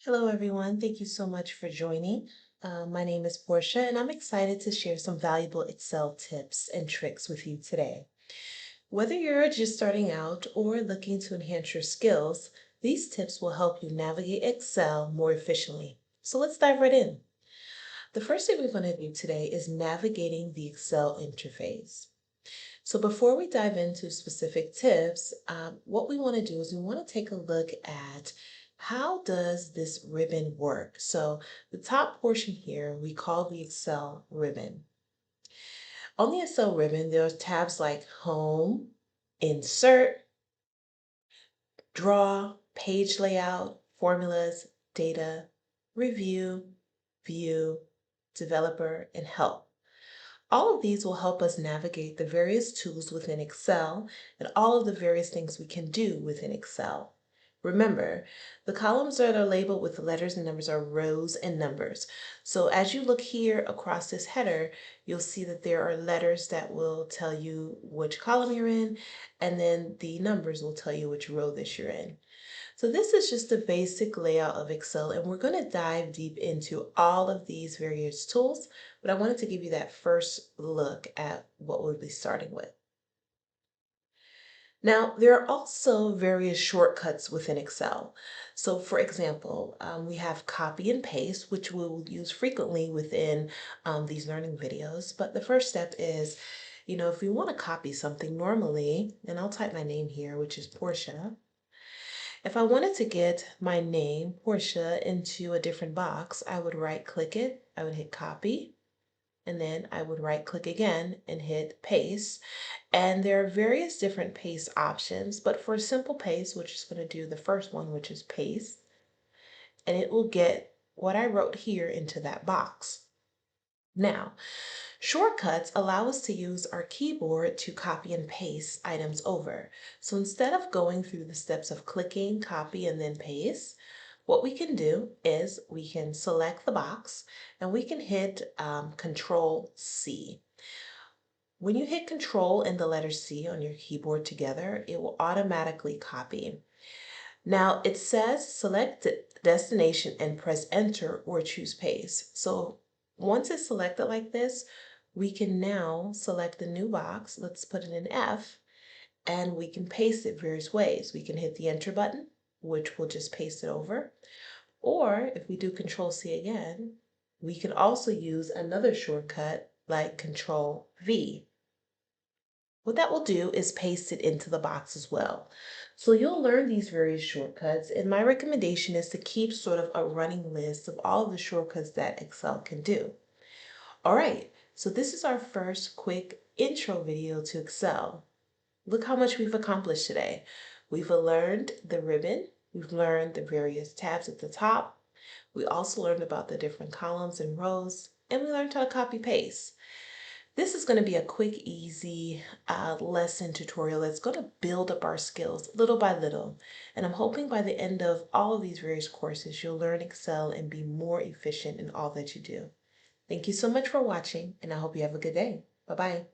Hello, everyone. Thank you so much for joining. My name is Portia, and I'm excited to share some valuable Excel tips and tricks with you today. Whether you're just starting out or looking to enhance your skills, these tips will help you navigate Excel more efficiently. So let's dive right in. The first thing we're going to do today is navigating the Excel interface. So before we dive into specific tips, what we want to do is we want to take a look at how does this ribbon work. So the top portion here we call the Excel ribbon. On the Excel ribbon, there are tabs like Home, Insert, Draw, Page Layout, Formulas, Data, Review, View, Developer, and Help. All of these will help us navigate the various tools within Excel and all of the various things we can do within Excel. Remember, the columns that are labeled with letters and numbers are rows and numbers. So as you look here across this header, you'll see that there are letters that will tell you which column you're in, and then the numbers will tell you which row that you're in. So this is just the basic layout of Excel, and we're going to dive deep into all of these various tools, but I wanted to give you that first look at what we'll be starting with. Now, there are also various shortcuts within Excel. So for example, we have copy and paste, which we'll use frequently within these learning videos. But the first step is, if we want to copy something normally, and I'll type my name here, which is Portia. If I wanted to get my name, Portia, into a different box, I would right click it, I would hit copy, and then I would right click again and hit paste. And there are various different paste options, but for simple paste, we're just going to do the first one, which is paste, and it will get what I wrote here into that box. Now, shortcuts allow us to use our keyboard to copy and paste items over. So instead of going through the steps of clicking, copy, and then paste, what we can do is we can select the box and we can hit Control C. When you hit Control and the letter C on your keyboard together, it will automatically copy. Now it says select destination and press enter or choose paste. So once it's selected like this, we can now select the new box. Let's put it in F, and we can paste it various ways. We can hit the enter button, which will just paste it over. Or if we do Control C again, we can also use another shortcut like Control V. What that will do is paste it into the box as well. So you'll learn these various shortcuts, and my recommendation is to keep sort of a running list of all of the shortcuts that Excel can do. All right, so this is our first quick intro video to Excel. Look how much we've accomplished today. We've learned the ribbon, we've learned the various tabs at the top, we also learned about the different columns and rows, and we learned how to copy paste. This is going to be a quick, easy lesson tutorial that's going to build up our skills little by little. And I'm hoping by the end of all of these various courses, you'll learn Excel and be more efficient in all that you do. Thank you so much for watching, and I hope you have a good day. Bye-bye.